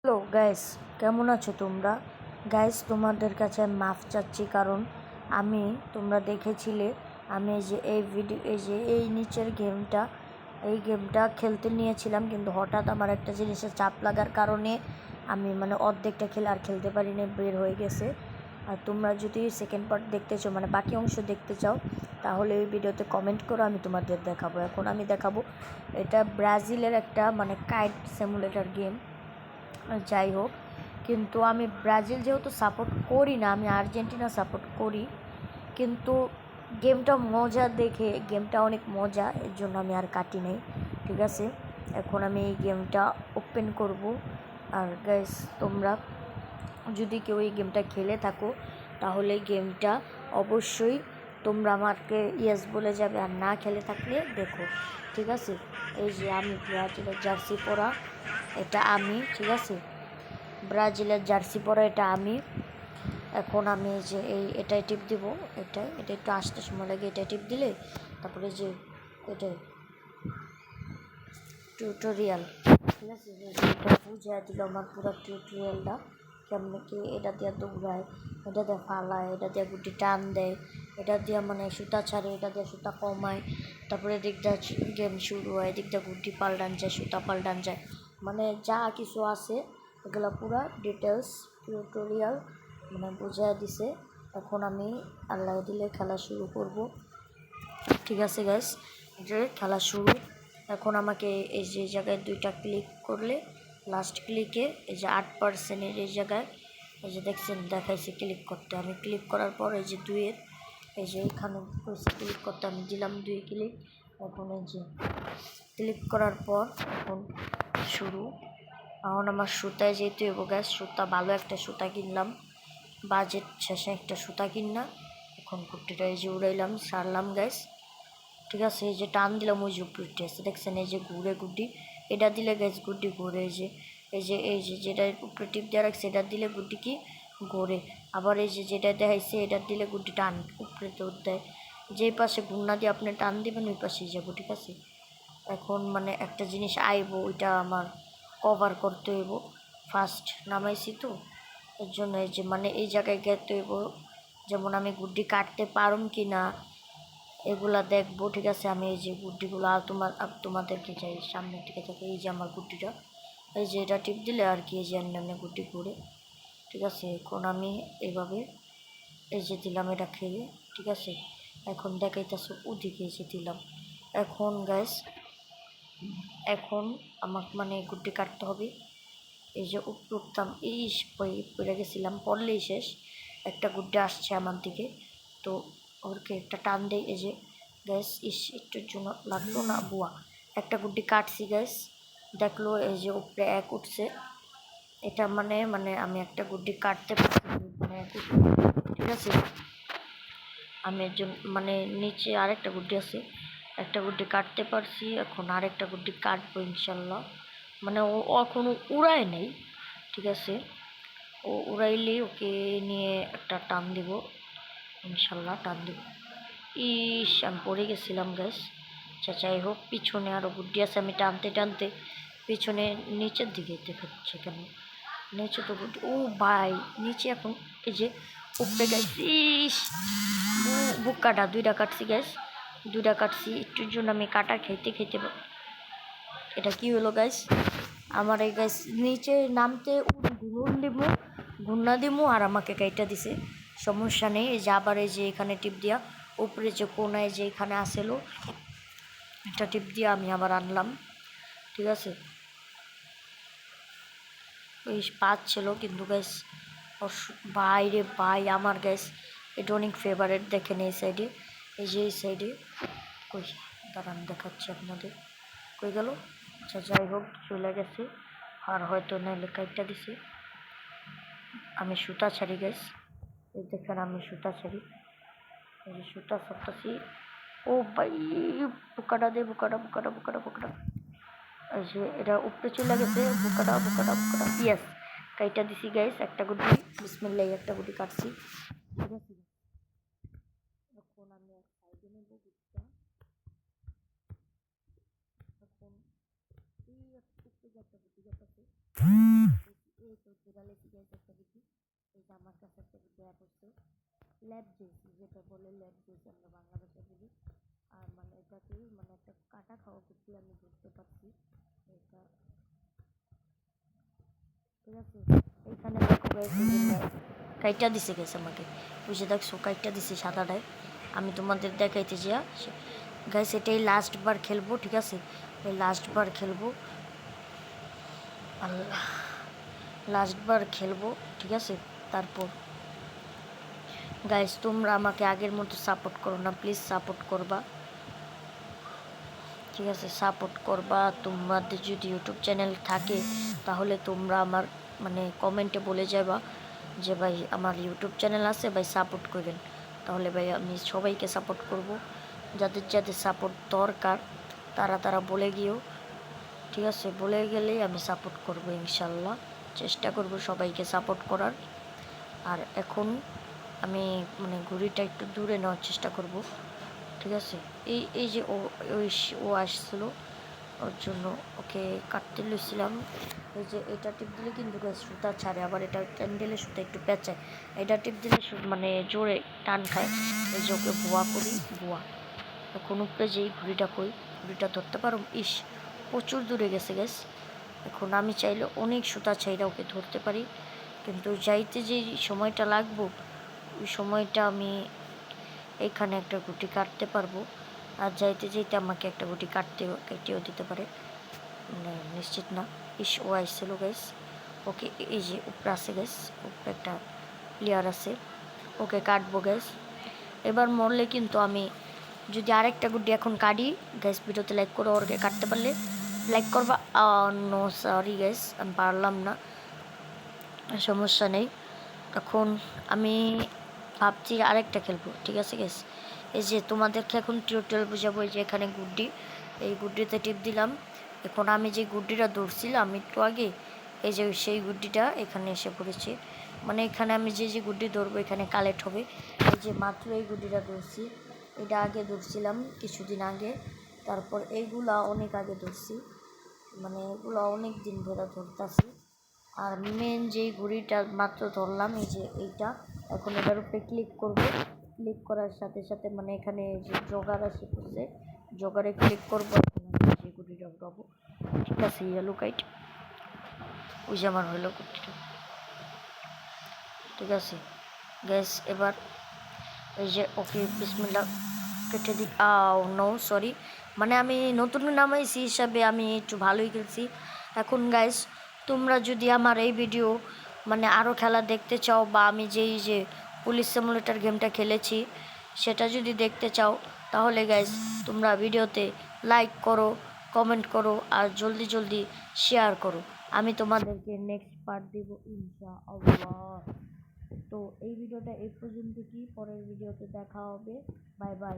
Hello guys, কেমন আছো তোমরা? গাইস, তোমাদের কাছে আমি মাফ চাচ্ছি, কারণ তোমরা দেখেছিলে আমি এই নিচের গেমটা খেলতে নিয়েছিলাম, কিন্তু হঠাৎ আমার একটা জিনিসের চাপ লাগার কারণে আমি অর্ধেকটা খেলে আর খেলতে পারিনি, বের হয়ে গেছে। আর তোমরা যদি সেকেন্ড পার্ট দেখতে চাও, বাকি অংশ দেখতে চাও, তাহলে এই ভিডিওতে কমেন্ট করো, আমি তোমাদের দেখাবো। এখন আমি দেখাবো, এটা ব্রাজিলের একটা কাইট সিমুলেটর গেম। যাই হোক, কিন্তু আমি ব্রাজিল যেহেতু সাপোর্ট করি না, আমি আর্জেন্টিনা সাপোর্ট করি, কিন্তু গেমটা অনেক মজা, এর জন্য আমি আর কাটি নাই। ঠিক আছে, এখন আমি এই গেমটা ওপেন করব। আর গাইস, তোমরা যদি কেউ এই গেমটা খেলে থাকো, তাহলে গেমটা অবশ্যই তোমরা আমাকে ইয়েস বলে যাবে, আর না খেলে থাকলে দেখো। ঠিক আছে, এই যে আমি ব্রাজিলের জার্সি পরা, এটা আমি। ঠিক আছে, ব্রাজিলের জার্সি পরা এটা আমি। এখন আমি যে এটাই টিপ দিব, এটা একটু আসতে সময় লাগে, এটা টিপ দিলে তারপরে যে এটাই টিউটোরিয়াল। ঠিক আছে, এটা বুঝিয়ে দিল আমার পুরো টিউটোরিয়ালটা, কেমন কি এটা দিয়ে দৌড়ায়, এটা দিয়ে ফালায়, এটা দিয়ে গুটি টান দেয়, এটা দিয়ে সুতা ছাড়ে, এটা দিয়ে সুতা কমায়, তারপরে দিকটা গেম শুরু হয়, দিকটা গুটি পাল্টান যায়, সুতা পাল্টান যায়, যা কিছু আছে এগুলো পুরো ডিটেলস টিউটোরিয়াল বুঝিয়ে দিছে। এখন আমি আল্লাহ দিলে খেলা শুরু করব। ঠিক আছে গাইস, যে খেলা শুরু। এখন আমাকে এই যে জায়গায় দুইটা ক্লিক করলে, লাস্ট ক্লিকে এই যে 8%-এর এই জায়গায় এই যে দেখছেন দেখাইছে ক্লিক করতে, আমি ক্লিক করার পর এই যে দুইয়ের এই যে এখানে ক্লিক করতে আমি দিলাম 2 ক্লিক। এখন এই যে ক্লিক করার পর এখন শুরু। এখন আমার সুতায় যেতে হইব গ্যাস, সুতা ভালো একটা সুতা কিনলাম, বাজেট শেষে একটা সুতা কিনা এখন কুর্তিটা এই যে উড়াইলাম, সারলাম গ্যাস। ঠিক আছে, এই যে টান দিলাম, ওই যে উপরে আছে দেখছেন, এই যে ঘুরে গুড্ডি, এটা দিলে গ্যাস গুড্ডি ঘুরে, এই যে যেটা উপরে টিপ দেওয়া রাখছে এটা দিলে গুড্ডি কি ঘোরে। আবার এই যে যেটা দেখাইছে এটা দিলে গুড্ডি টান উপরে দৌড় দেয়, যেই পাশে ঘূর্ণা দিয়ে আপনি টান দিবেন ওই পাশেই যাবো। ঠিক আছে, এখন একটা জিনিস আইব, ওইটা আমার কভার করতে হইব, ফার্স্ট নামাইছি তো, এর জন্য এই যে এই জায়গায় গেতে হইব, যেমন আমি গুড্ডি কাটতে পারুম কি না এগুলা দেখবো। ঠিক আছে, আমি এই যে গুড্ডিগুলো তোমাদেরকে চাই সামনের দিকে থাকে, এই যে আমার গুড্ডিটা, এই যে এটা টিপ দিলে আর কি এই যে এমনি গুড্ডি ঘুরে। ঠিক আছে, এখন আমি এইভাবে এই যে দিলাম এটা খেয়ে। ঠিক আছে, এখন দেখাইতেছে ওদিকে এই যে দিলাম। এখন গ্যাস, এখন আমাকে গুড্ডি কাটতে হবে। এই যে উঠতাম, পড়ে গেছিলাম, পড়লেই শেষ। একটা গুড্ডি আসছে আমার দিকে, তো ওরকে একটা টান দেয়, এই যে গ্যাস একটুর জন্য লাগলো না, বুয়া একটা গুড্ডি কাটছি গ্যাস, দেখলো এই যে উপরে এক উঠছে, এটা আমি একটা গুড্ডি কাটতে পারছি, এক উঠছে। ঠিক আছে, আমি এর জন্য নিচে আরেকটা গুড্ডি আছে, একটা গুড্ডি কাটতে পারছি, এখন আরেকটা গুড্ডি কাটবো ইনশাল্লাহ। ও এখনো উড়ায় নেই। ঠিক আছে, ও উড়াইলে ওকে নিয়ে একটা টান দিব, ইনশাল্লাহ টান দিব। আমি পড়ে গেছিলাম গ্যাস। আচ্ছা যাই হোক, পিছনে আরও গুড্ডি আছে, আমি টানতে টানতে পিছনে নিচের দিকে দেখাচ্ছে কেন, নিচে তো গুড্ডি, ও ভাই নিচে এখন এই যে উপরে গেছি। বুক কাটা দুইটা কাটছি গ্যাস, দুইটা কাটছি, একটুর জন্য আমি কাটা খেতে খেতে এটা কি হলো গাইস, আমার এই গাইস নিচে নামতে ঘূর্ণা দিমু আর আমাকে কাইটা দিছে, সমস্যা নেই। এই যে আবার এই যে এখানে টিপ দিয়া উপরে যে কোনায় যে এখানে আসেলো, এটা টিপ দিয়ে আমি আবার আনলাম। ঠিক আছে, ওই পাচ্ছিল, কিন্তু গ্যাস বাইরে ভাই আমার গ্যাস এটা অনেক ফেভারেট, দেখেন এই সাইডে, এই যে এই সাইডে কই দাঁড়ান দেখাচ্ছি আপনাদের, কই গেল। আচ্ছা যাই হোক, চলে গেছে, আর হয়তো নাইলে কাইটটা দিছে। আমি সুতা ছাড়ি গ্যাস, এই দেখেন আমি সুতা ছাড়ি, এই যে সুতা ছাড়তেছি। ও ভাই, বুকাটা দে, বুকাটা, এই যে এটা উপরে চলে গেছে, বুকাটা ইয়েস, কাইটা দিছি গাইস, একটা গুটি বিসমিল্লাহ, একটা গুটি কাটছি। ঠিক আছে, এখন আমি এক সাইডে নেবো গুটিটা, এখন এই একটা গুটি যাচ্ছে, জোড়া লেগে গেছে একটা কিছু। এই যে আমার কাছে একটা দেয়া করছে ল্যাব জেসি, যেটা বলে ল্যাব জেসি আমরা বাংলা ভাষায় বলি। আর মানে এটাকেই মানে একটা কাটা খাওয়া কুর্তি আমি ধরতে পারছি এটা, ঠিক আছে। এইখানে দেখো গাইস কাইটা দিছে গেছে আমাকে, বুঝে দেখছো কাইটা দিছে সাদাটায়। আমি তোমাদের দেখাইতে যা গাইস এটাই লাস্ট বার খেলবো, ঠিক আছে, এই লাস্ট বার খেলবো, আল্লাহ লাস্ট বার খেলবো, ঠিক আছে। তারপর গাইস তোমরা আমাকে আগের মতো সাপোর্ট করো না, প্লিজ সাপোর্ট করবা, ঠিক আছে, সাপোর্ট করবা। তোমাদের যদি ইউটিউব চ্যানেল থাকে তাহলে তোমরা আমার মানে কমেন্টে বলে যাবা যে ভাই আমার ইউটিউব চ্যানেল আছে, ভাই সাপোর্ট করবেন। তাহলে ভাই আমি সবাইকে সাপোর্ট করব, যাদের যাদের সাপোর্ট দরকার তারা তারা বলে গিয়েও, ঠিক আছে, বলে গেলেই আমি সাপোর্ট করব ইনশাল্লাহ, চেষ্টা করব সবাইকে সাপোর্ট করার। আর এখন আমি মানে ঘুড়িটা একটু দূরে নেওয়ার চেষ্টা করব, ঠিক আছে। এই এই যে ও আসছিল, ওর জন্য ওকে কাটতে লইছিলাম। এই যে এটা টিপ দিলে কিন্তু সুতা ছাড়ে, আবার এটা টান দিলে সুতা একটু পেঁচায়, এটা টিপ দিলে মানে জোরে টান খায়। এই যে ওকে বোয়া করি, বোয়া। এখন উপরে যেই ঘুড়িটা কই, ঘুড়িটা ধরতে পারো, ইস প্রচুর দূরে গেছে গ্যাস। এখন আমি চাইলে অনেক সুতা ছাইরা ওকে ধরতে পারি, কিন্তু যাইতে যেই সময়টা লাগবো ওই সময়টা আমি এইখানে একটা গুটি কাটতে পারবো, আর যাইতে যাইতে আমাকে একটা গুটি কেটেও দিতে পারে, মানে নিশ্চিত না। ইস ও আইসছিল গ্যাস, ওকে এই যে উপরে আছে গ্যাস, উপরে একটা প্লেয়ার আছে, ওকে কাটবো গ্যাস। এবার মরলে কিন্তু আমি যদি আরেকটা গুটি এখন কাটি গ্যাস, ভিডিওতে লাইক করো, ওরকে কাটতে পারলে লাইক করবা। নো সরি গ্যাস আমি পারলাম না, সমস্যা নেই। এখন আমি ভাবছি আরেকটা খেলবো, ঠিক আছে গ্যাস। এই যে তোমাদেরকে এখন টিউটোরিয়াল বুঝাবো, এই যে এখানে গুড্ডি, এই গুড্ডিতে টিপ দিলাম। এখন আমি যে গুড্ডিটা ধরছিলাম একটু আগে, এই যে সেই গুড্ডিটা এখানে এসে পড়েছে, মানে এখানে আমি যে যে গুড্ডি ধরবো এখানে কালেক্ট হবে। এই যে মাত্র এই গুড্ডিটা ধরছি, এটা আগে ধরছিলাম কিছুদিন আগে, তারপর এইগুলা অনেক আগে ধরছি, মানে এগুলো অনেক দিন ধরে ধরতেছি। আর মেন যেই ঘুড়িটা মাত্র ধরলাম এই যে এইটা, এখন এটার উপরে ক্লিক করব, ক্লিক করার সাথে সাথে মানে এখানে যে জগার আসে পড়ছে, জগারে ক্লিক করবো, এখন আমি যে ঘুড়িটা উঠাবো, ঠিক আছে। ইয়েলো কাইট ওই যে আমার হলো ঘুড়িটা, ঠিক আছে গ্যাস। এবার এই যে ওকে বিসমিল্লাহ কেটে দিই। নো সরি, মানে আমি নতুন নামাইছি হিসাবে আমি একটু ভালোই খেলছি। এখন গাইস তোমরা যদি আমার এই ভিডিও মানে আরও খেলা দেখতে চাও, বা আমি যেই যে পুলিশ সিমুলেটর গেমটা খেলেছি সেটা যদি দেখতে চাও, তাহলে গাইস তোমরা ভিডিওতে লাইক করো, কমেন্ট করো, আর জলদি জলদি শেয়ার করো। আমি তোমাদেরকে নেক্সট পার্ট দেবো ইনশাআল্লাহ। তো এই ভিডিওটা এই পর্যন্ত, কি পরের ভিডিওতে দেখা হবে, বাই বাই।